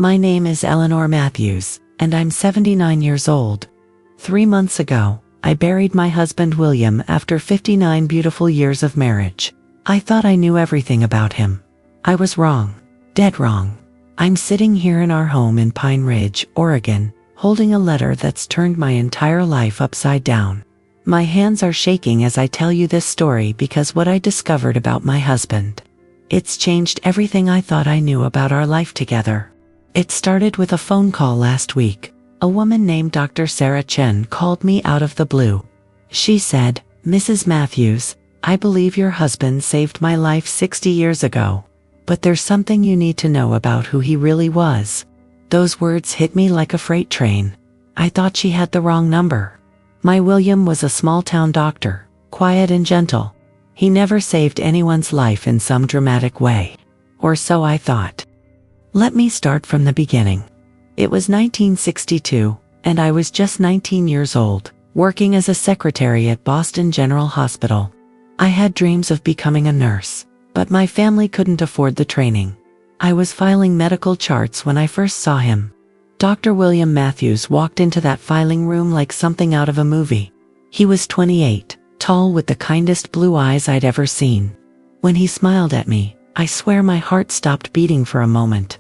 My name is Eleanor Matthews, and I'm 79 years old. 3 months ago, I buried my husband William after 59 beautiful years of marriage. I thought I knew everything about him. I was wrong. Dead wrong. I'm sitting here in our home in Pine Ridge, Oregon, holding a letter that's turned my entire life upside down. My hands are shaking as I tell you this story because what I discovered about my husband. It's changed everything I thought I knew about our life together. It started with a phone call last week. A woman named Dr. Sarah Chen called me out of the blue. She said, "Mrs. Matthews, I believe your husband saved my life 60 years ago. But there's something you need to know about who he really was." Those words hit me like a freight train. I thought she had the wrong number. My William was a small-town doctor, quiet and gentle. He never saved anyone's life in some dramatic way. Or so I thought. Let me start from the beginning. It was 1962, and I was just 19 years old, working as a secretary at Boston General Hospital. I had dreams of becoming a nurse, but my family couldn't afford the training. I was filing medical charts when I first saw him. Dr. William Matthews walked into that filing room like something out of a movie. He was 28, tall with the kindest blue eyes I'd ever seen. When he smiled at me, I swear my heart stopped beating for a moment.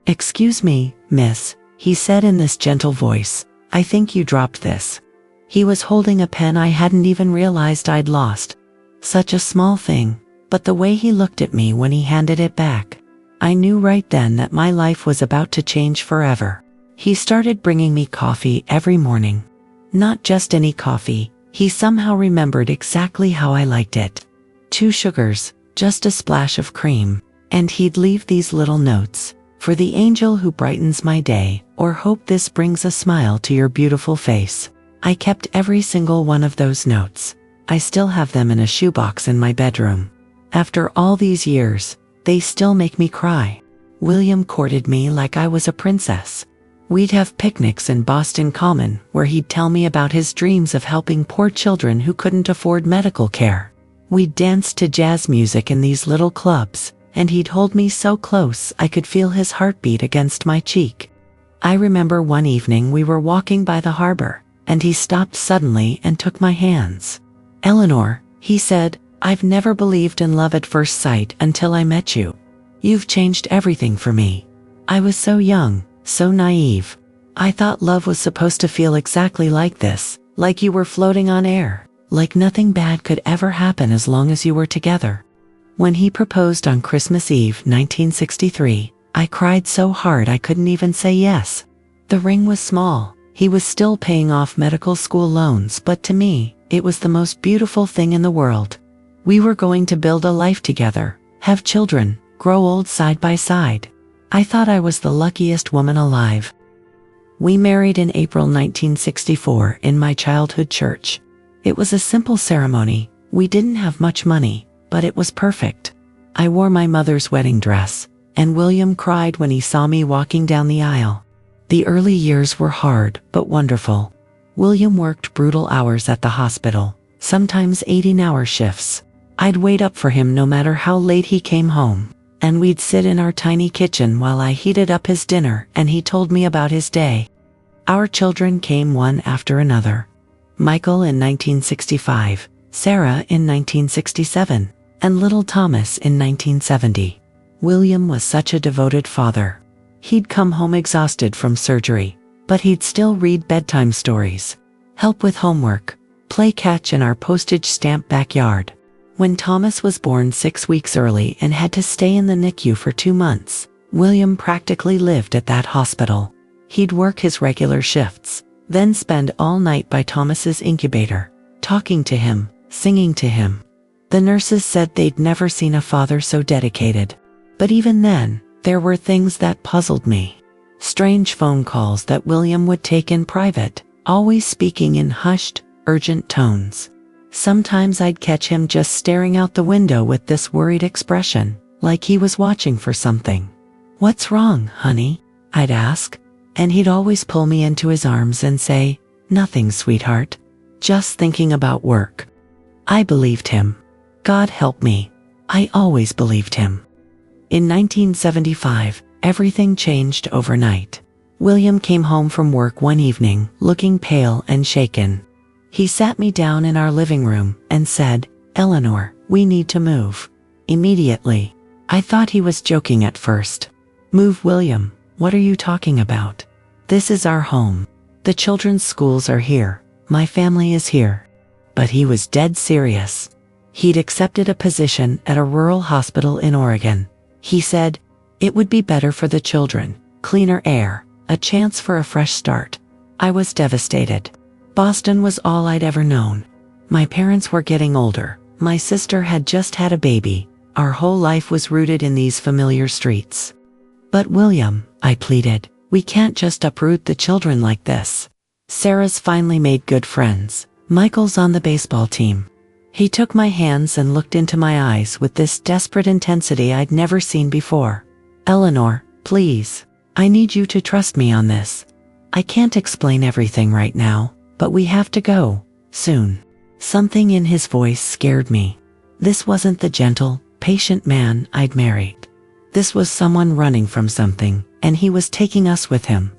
"Excuse me, miss," he said in this gentle voice. "I think you dropped this." He was holding a pen I hadn't even realized I'd lost. Such a small thing, but the way he looked at me when he handed it back. I knew right then that my life was about to change forever. He started bringing me coffee every morning. Not just any coffee, he somehow remembered exactly how I liked it. 2 sugars, just a splash of cream, and he'd leave these little notes. "For the angel who brightens my day," or "Hope this brings a smile to your beautiful face." I kept every single one of those notes. I still have them in a shoebox in my bedroom. After all these years, they still make me cry. William courted me like I was a princess. We'd have picnics in Boston Common where he'd tell me about his dreams of helping poor children who couldn't afford medical care. We'd dance to jazz music in these little clubs, and he'd hold me so close I could feel his heartbeat against my cheek. I remember one evening we were walking by the harbor, and he stopped suddenly and took my hands. "Eleanor," he said, "I've never believed in love at first sight until I met you. You've changed everything for me." I was so young, so naive. I thought love was supposed to feel exactly like this, like you were floating on air, like nothing bad could ever happen as long as you were together. When he proposed on Christmas Eve 1963, I cried so hard I couldn't even say yes. The ring was small. He was still paying off medical school loans, but to me, it was the most beautiful thing in the world. We were going to build a life together, have children, grow old side by side. I thought I was the luckiest woman alive. We married in April 1964 in my childhood church. It was a simple ceremony. We didn't have much money, but it was perfect. I wore my mother's wedding dress, and William cried when he saw me walking down the aisle. The early years were hard, but wonderful. William worked brutal hours at the hospital, sometimes 18-hour shifts. I'd wait up for him no matter how late he came home, and we'd sit in our tiny kitchen while I heated up his dinner and he told me about his day. Our children came one after another. Michael in 1965, Sarah in 1967, and little Thomas in 1970. William was such a devoted father. He'd come home exhausted from surgery, but he'd still read bedtime stories, help with homework, play catch in our postage stamp backyard. When Thomas was born 6 weeks early and had to stay in the NICU for 2 months, William practically lived at that hospital. He'd work his regular shifts, then spend all night by Thomas's incubator, talking to him, singing to him. The nurses said they'd never seen a father so dedicated. But even then, there were things that puzzled me. Strange phone calls that William would take in private, always speaking in hushed, urgent tones. Sometimes I'd catch him just staring out the window with this worried expression, like he was watching for something. "What's wrong, honey?" I'd ask, and he'd always pull me into his arms and say, "Nothing, sweetheart. Just thinking about work." I believed him. God help me. I always believed him. In 1975, Everything changed overnight. William came home from work one evening, looking pale and shaken. He sat me down in our living room and said, "Eleanor, we need to move. Immediately." I thought he was joking at first. "Move, William? What are you talking about? This is our home. The children's schools are here. My family is here." But he was dead serious. He'd accepted a position at a rural hospital in Oregon. He said, it would be better for the children, cleaner air, a chance for a fresh start. I was devastated. Boston was all I'd ever known. My parents were getting older. My sister had just had a baby. Our whole life was rooted in these familiar streets. "But William," I pleaded, "we can't just uproot the children like this. Sarah's finally made good friends. Michael's on the baseball team." He took my hands and looked into my eyes with this desperate intensity I'd never seen before. "Eleanor, please. I need you to trust me on this. I can't explain everything right now, but we have to go, soon." Something in his voice scared me. This wasn't the gentle, patient man I'd married. This was someone running from something, and he was taking us with him.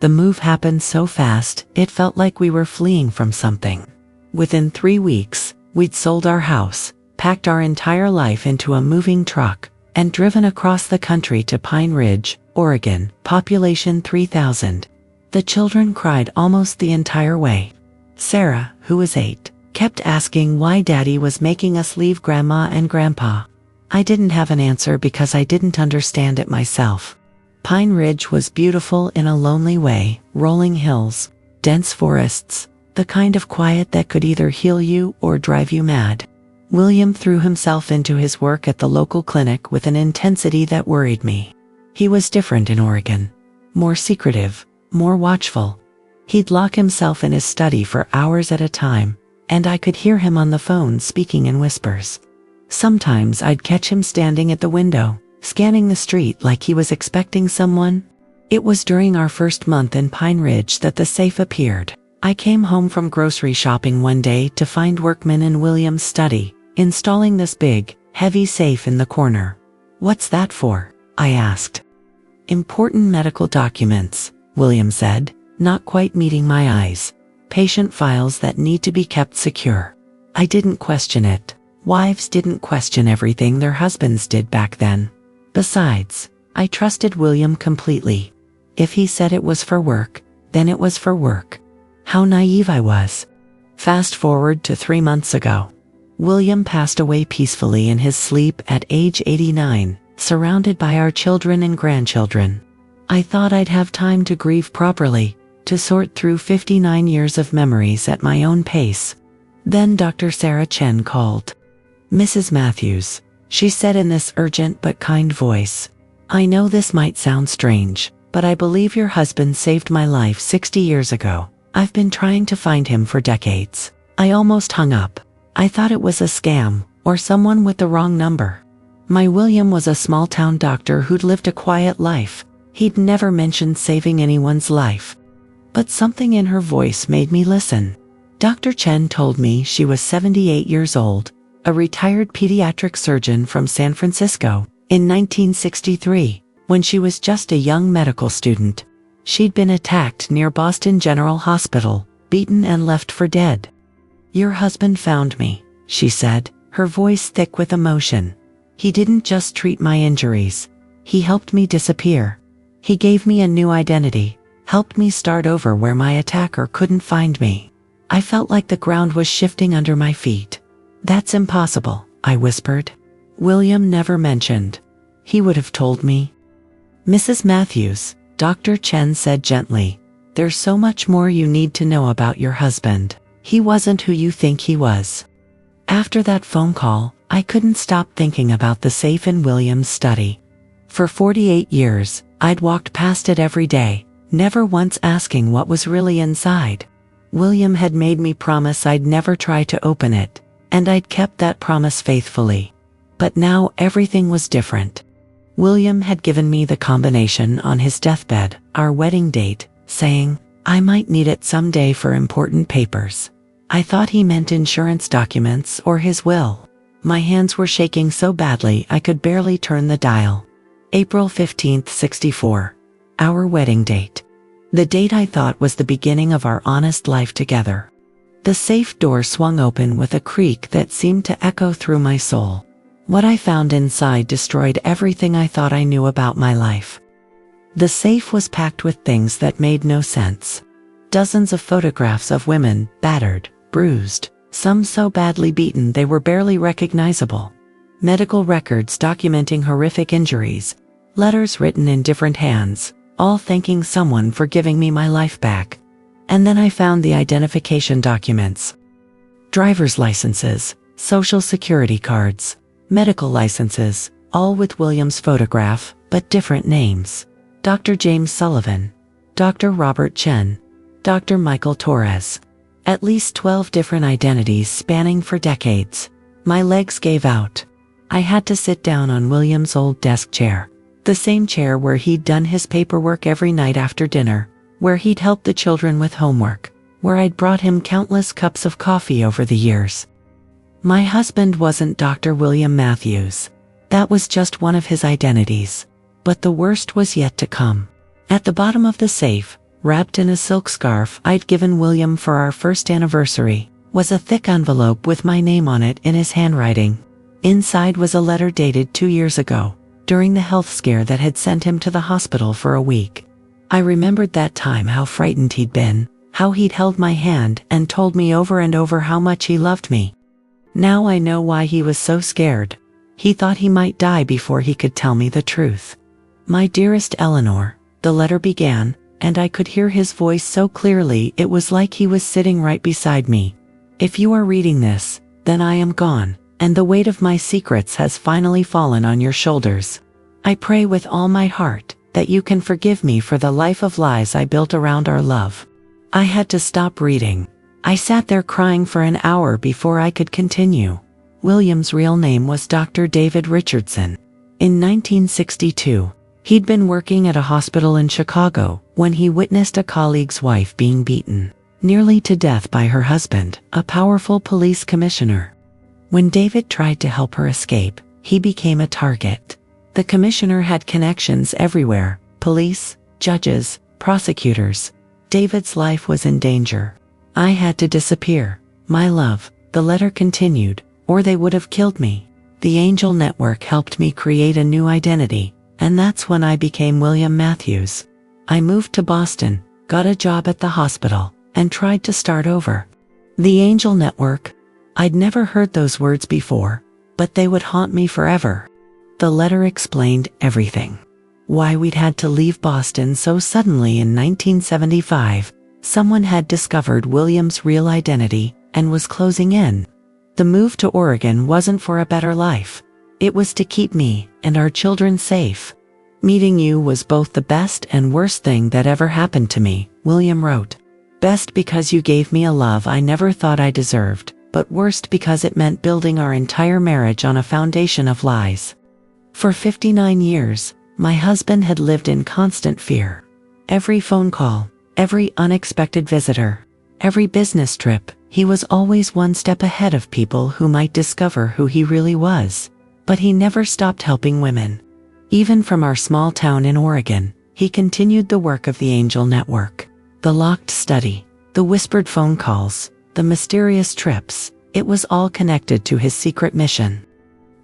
The move happened so fast, it felt like we were fleeing from something. Within 3 weeks, we'd sold our house, packed our entire life into a moving truck, and driven across the country to Pine Ridge, Oregon, population 3,000. The children cried almost the entire way. Sarah, who was 8, kept asking why Daddy was making us leave Grandma and Grandpa. I didn't have an answer because I didn't understand it myself. Pine Ridge was beautiful in a lonely way, rolling hills, dense forests, the kind of quiet that could either heal you or drive you mad. William threw himself into his work at the local clinic with an intensity that worried me. He was different in Oregon. More secretive, more watchful. He'd lock himself in his study for hours at a time, and I could hear him on the phone speaking in whispers. Sometimes I'd catch him standing at the window, scanning the street like he was expecting someone. It was during our first month in Pine Ridge that the safe appeared. I came home from grocery shopping one day to find workmen in William's study, installing this big, heavy safe in the corner. "What's that for?" I asked. "Important medical documents," William said, not quite meeting my eyes. "Patient files that need to be kept secure." I didn't question it. Wives didn't question everything their husbands did back then. Besides, I trusted William completely. If he said it was for work, then it was for work. How naive I was. Fast forward to 3 months ago. William passed away peacefully in his sleep at age 89, surrounded by our children and grandchildren. I thought I'd have time to grieve properly, to sort through 59 years of memories at my own pace. Then Dr. Sarah Chen called. "Mrs. Matthews," she said in this urgent but kind voice, "I know this might sound strange, but I believe your husband saved my life 60 years ago. I've been trying to find him for decades." I almost hung up. I thought it was a scam, or someone with the wrong number. My William was a small-town doctor who'd lived a quiet life. He'd never mentioned saving anyone's life. But something in her voice made me listen. Dr. Chen told me she was 78 years old, a retired pediatric surgeon from San Francisco, in 1963, when she was just a young medical student. She'd been attacked near Boston General Hospital, beaten and left for dead. "Your husband found me," she said, her voice thick with emotion. "He didn't just treat my injuries. He helped me disappear. He gave me a new identity, helped me start over where my attacker couldn't find me." I felt like the ground was shifting under my feet. "That's impossible," I whispered. William never mentioned. He would have told me. "Mrs. Matthews," Dr. Chen said gently, "there's so much more you need to know about your husband. He wasn't who you think he was." After that phone call, I couldn't stop thinking about the safe in William's study. For 48 years, I'd walked past it every day, never once asking what was really inside. William had made me promise I'd never try to open it, and I'd kept that promise faithfully. But now everything was different. William had given me the combination on his deathbed, our wedding date, saying, "I might need it someday for important papers." I thought he meant insurance documents or his will. My hands were shaking so badly I could barely turn the dial. April 15th, 64. Our wedding date. The date I thought was the beginning of our honest life together. The safe door swung open with a creak that seemed to echo through my soul. What I found inside destroyed everything I thought I knew about my life. The safe was packed with things that made no sense. Dozens of photographs of women, battered, bruised, some so badly beaten they were barely recognizable. Medical records documenting horrific injuries, letters written in different hands, all thanking someone for giving me my life back. And then I found the identification documents. Driver's licenses, social security cards, medical licenses, all with William's photograph, but different names. Dr. James Sullivan, Dr. Robert Chen, Dr. Michael Torres. At least 12 different identities spanning for decades. My legs gave out. I had to sit down on William's old desk chair. The same chair where he'd done his paperwork every night after dinner, where he'd helped the children with homework, where I'd brought him countless cups of coffee over the years. My husband wasn't Dr. William Matthews. That was just one of his identities. But the worst was yet to come. At the bottom of the safe, wrapped in a silk scarf I'd given William for our first anniversary, was a thick envelope with my name on it in his handwriting. Inside was a letter dated 2 years ago, during the health scare that had sent him to the hospital for a week. I remembered that time, how frightened he'd been, how he'd held my hand and told me over and over how much he loved me. Now I know why he was so scared. He thought he might die before he could tell me the truth. My dearest Eleanor, the letter began, and I could hear his voice so clearly it was like he was sitting right beside me. If you are reading this, then I am gone, and the weight of my secrets has finally fallen on your shoulders. I pray with all my heart that you can forgive me for the life of lies I built around our love. I had to stop reading. I sat there crying for an hour before I could continue. William's real name was Dr. David Richardson. In 1962, he'd been working at a hospital in Chicago when he witnessed a colleague's wife being beaten nearly to death by her husband, a powerful police commissioner. When David tried to help her escape, he became a target. The commissioner had connections everywhere: police, judges, prosecutors. David's life was in danger. I had to disappear. My love, the letter continued, or they would have killed me. The Angel Network helped me create a new identity, and that's when I became William Matthews. I moved to Boston, got a job at the hospital, and tried to start over. The Angel Network? I'd never heard those words before, but they would haunt me forever. The letter explained everything. Why we'd had to leave Boston so suddenly in 1975. Someone had discovered William's real identity and was closing in. The move to Oregon wasn't for a better life. It was to keep me and our children safe. Meeting you was both the best and worst thing that ever happened to me, William wrote. Best because you gave me a love I never thought I deserved, but worst because it meant building our entire marriage on a foundation of lies. For 59 years, my husband had lived in constant fear. Every phone call, every unexpected visitor, every business trip, he was always one step ahead of people who might discover who he really was. But he never stopped helping women. Even from our small town in Oregon, he continued the work of the Angel Network. The locked study, the whispered phone calls, the mysterious trips, it was all connected to his secret mission.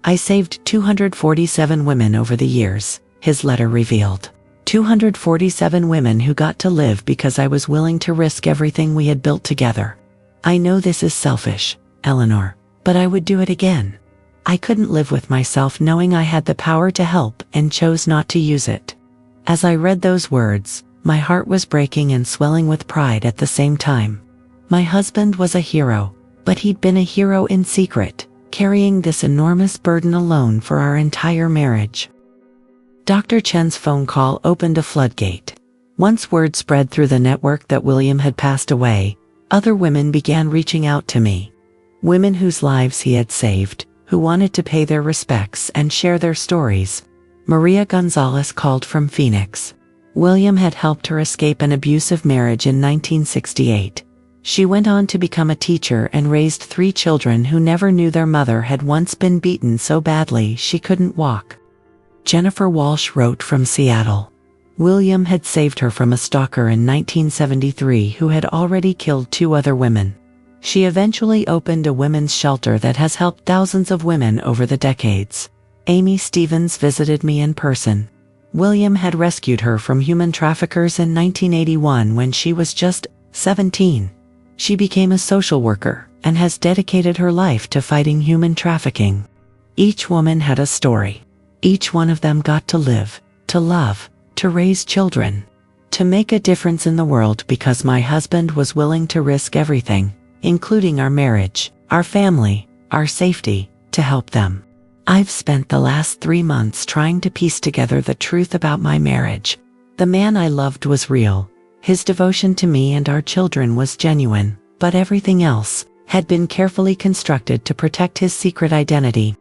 I saved 247 women over the years, his letter revealed. 247 women who got to live because I was willing to risk everything we had built together. I know this is selfish, Eleanor, but I would do it again. I couldn't live with myself knowing I had the power to help and chose not to use it. As I read those words, my heart was breaking and swelling with pride at the same time. My husband was a hero, but he'd been a hero in secret, carrying this enormous burden alone for our entire marriage. Dr. Chen's phone call opened a floodgate. Once word spread through the network that William had passed away, other women began reaching out to me. Women whose lives he had saved, who wanted to pay their respects and share their stories. Maria Gonzalez called from Phoenix. William had helped her escape an abusive marriage in 1968. She went on to become a teacher and raised 3 children who never knew their mother had once been beaten so badly she couldn't walk. Jennifer Walsh wrote from Seattle. William had saved her from a stalker in 1973 who had already killed 2 other women. She eventually opened a women's shelter that has helped thousands of women over the decades. Amy Stevens visited me in person. William had rescued her from human traffickers in 1981 when she was just 17. She became a social worker and has dedicated her life to fighting human trafficking. Each woman had a story. Each one of them got to live, to love, to raise children, to make a difference in the world because my husband was willing to risk everything, including our marriage, our family, our safety, to help them. I've spent the last 3 months trying to piece together the truth about my marriage. The man I loved was real. His devotion to me and our children was genuine, but everything else had been carefully constructed to protect his secret identity.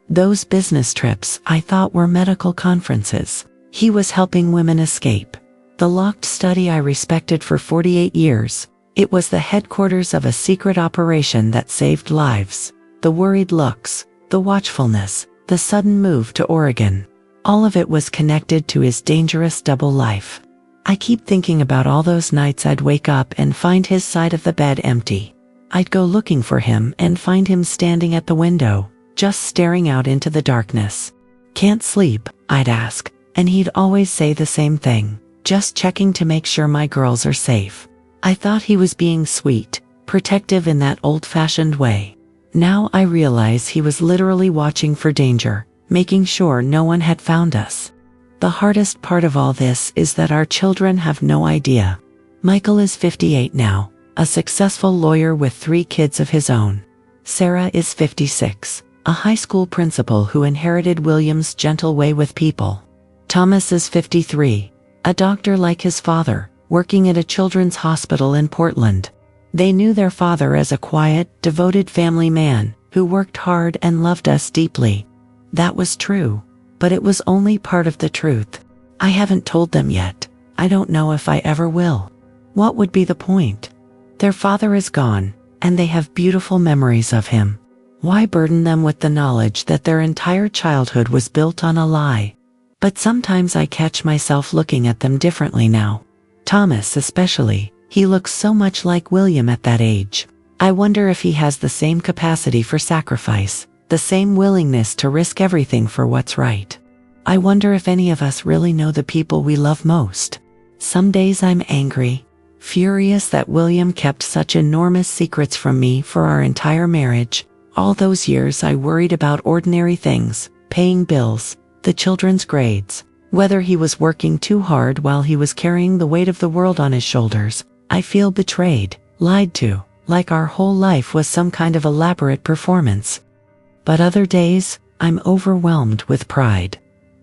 Those business trips I thought were medical conferences. He was helping women escape. The locked study I respected for 48 years. It was the headquarters of a secret operation that saved lives. The worried looks, the watchfulness, the sudden move to Oregon. All of it was connected to his dangerous double life. I keep thinking about all those nights I'd wake up and find his side of the bed empty. I'd go looking for him and find him standing at the window, just staring out into the darkness. "Can't sleep?" I'd ask, and he'd always say the same thing, "Just checking to make sure my girls are safe." I thought he was being sweet, protective in that old-fashioned way. Now I realize he was literally watching for danger, making sure no one had found us. The hardest part of all this is that our children have no idea. Michael is 58 now, a successful lawyer with 3 kids of his own. Sarah is 56, a high school principal who inherited William's gentle way with people. Thomas is 53, a doctor like his father, working at a children's hospital in Portland. They knew their father as a quiet, devoted family man who worked hard and loved us deeply. That was true, but it was only part of the truth. I haven't told them yet. I don't know if I ever will. What would be the point? Their father is gone, and they have beautiful memories of him. Why burden them with the knowledge that their entire childhood was built on a lie? But sometimes I catch myself looking at them differently now. Thomas especially, he looks so much like William at that age. I wonder if he has the same capacity for sacrifice, the same willingness to risk everything for what's right. I wonder if any of us really know the people we love most. Some days I'm angry, furious that William kept such enormous secrets from me for our entire marriage. All those years I worried about ordinary things, paying bills, the children's grades, whether he was working too hard while he was carrying the weight of the world on his shoulders. I feel betrayed, lied to, like our whole life was some kind of elaborate performance. But other days, I'm overwhelmed with pride.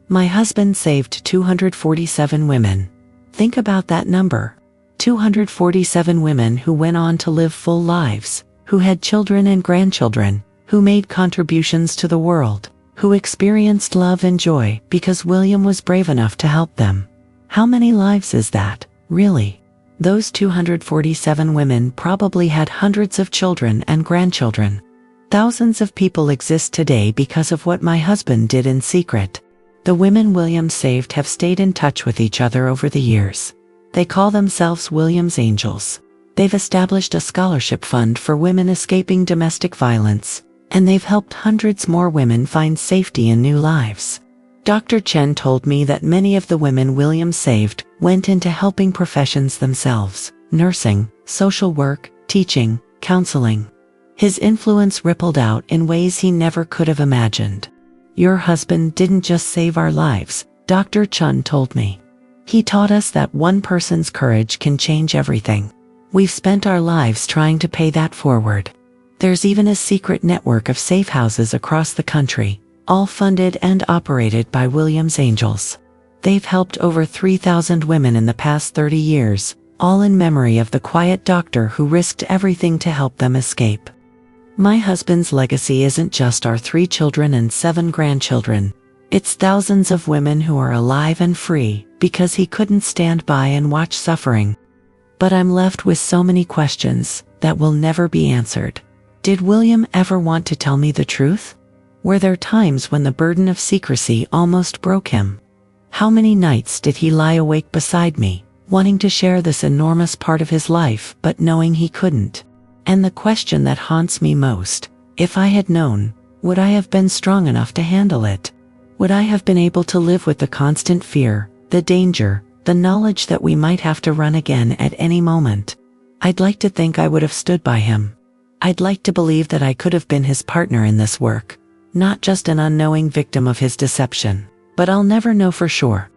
My husband saved 247 women. Think about that number. 247 women who went on to live full lives, who had children and grandchildren, who made contributions to the world, who experienced love and joy because William was brave enough to help them. How many lives is that, really? Those 247 women probably had hundreds of children and grandchildren. Thousands of people exist today because of what my husband did in secret. The women William saved have stayed in touch with each other over the years. They call themselves William's Angels. They've established a scholarship fund for women escaping domestic violence, and they've helped hundreds more women find safety in new lives. Dr. Chen told me that many of the women William saved went into helping professions themselves: nursing, social work, teaching, counseling. His influence rippled out in ways he never could have imagined. "Your husband didn't just save our lives," Dr. Chen told me. "He taught us that one person's courage can change everything. We've spent our lives trying to pay that forward. There's even a secret network of safe houses across the country, all funded and operated by William's Angels. They've helped over 3,000 women in the past 30 years, all in memory of the quiet doctor who risked everything to help them escape." My husband's legacy isn't just our 3 children and 7 grandchildren. It's thousands of women who are alive and free because he couldn't stand by and watch suffering. But I'm left with so many questions that will never be answered. Did William ever want to tell me the truth? Were there times when the burden of secrecy almost broke him? How many nights did he lie awake beside me, wanting to share this enormous part of his life but knowing he couldn't? And the question that haunts me most, if I had known, would I have been strong enough to handle it? Would I have been able to live with the constant fear, the danger, the knowledge that we might have to run again at any moment? I'd like to think I would have stood by him. I'd like to believe that I could have been his partner in this work, not just an unknowing victim of his deception, but I'll never know for sure.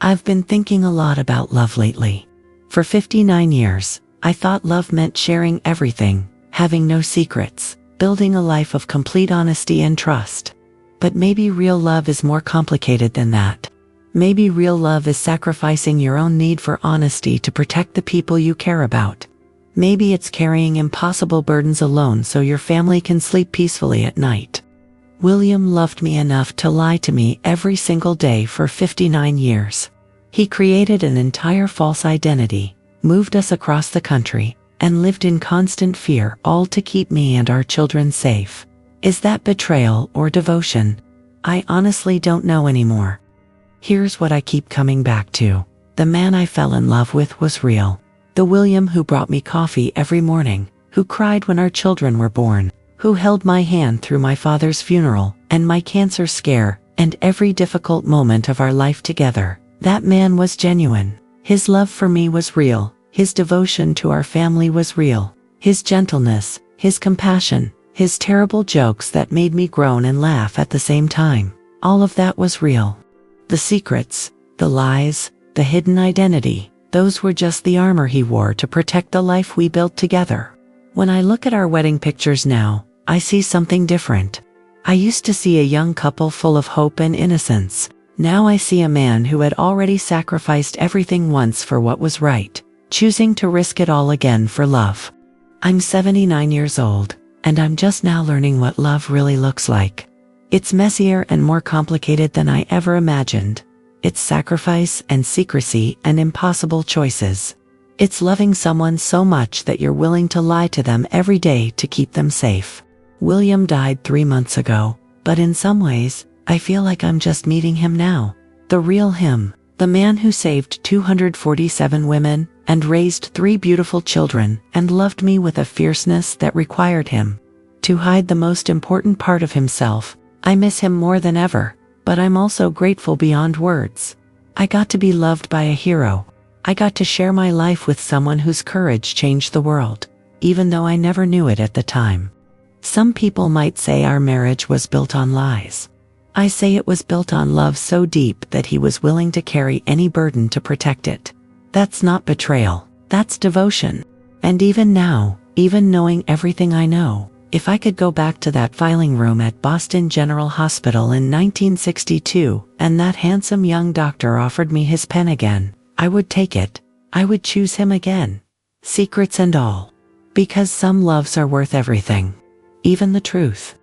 I've been thinking a lot about love lately. For 59 years, I thought love meant sharing everything, having no secrets, building a life of complete honesty and trust. But maybe real love is more complicated than that. Maybe real love is sacrificing your own need for honesty to protect the people you care about. Maybe it's carrying impossible burdens alone so your family can sleep peacefully at night. William loved me enough to lie to me every single day for 59 years. He created an entire false identity, moved us across the country, and lived in constant fear, all to keep me and our children safe. Is that betrayal or devotion? I honestly don't know anymore. Here's what I keep coming back to. The man I fell in love with was real. The William who brought me coffee every morning, who cried when our children were born, who held my hand through my father's funeral and my cancer scare and every difficult moment of our life together. That man was genuine. His love for me was real. His devotion to our family was real. His gentleness, his compassion, his terrible jokes that made me groan and laugh at the same time. All of that was real. The secrets, the lies, the hidden identity, those were just the armor he wore to protect the life we built together. When I look at our wedding pictures now, I see something different. I used to see a young couple full of hope and innocence. Now I see a man who had already sacrificed everything once for what was right, choosing to risk it all again for love. I'm 79 years old, and I'm just now learning what love really looks like. It's messier and more complicated than I ever imagined. It's sacrifice and secrecy and impossible choices. It's loving someone so much that you're willing to lie to them every day to keep them safe. William died 3 months ago, but in some ways, I feel like I'm just meeting him now. The real him. The man who saved 247 women and raised 3 beautiful children and loved me with a fierceness that required him to hide the most important part of himself. I miss him more than ever, but I'm also grateful beyond words. I got to be loved by a hero. I got to share my life with someone whose courage changed the world, even though I never knew it at the time. Some people might say our marriage was built on lies. I say it was built on love so deep that he was willing to carry any burden to protect it. That's not betrayal, that's devotion. And even now, even knowing everything I know, if I could go back to that filing room at Boston General Hospital in 1962, and that handsome young doctor offered me his pen again, I would take it. I would choose him again. Secrets and all. Because some loves are worth everything. Even the truth.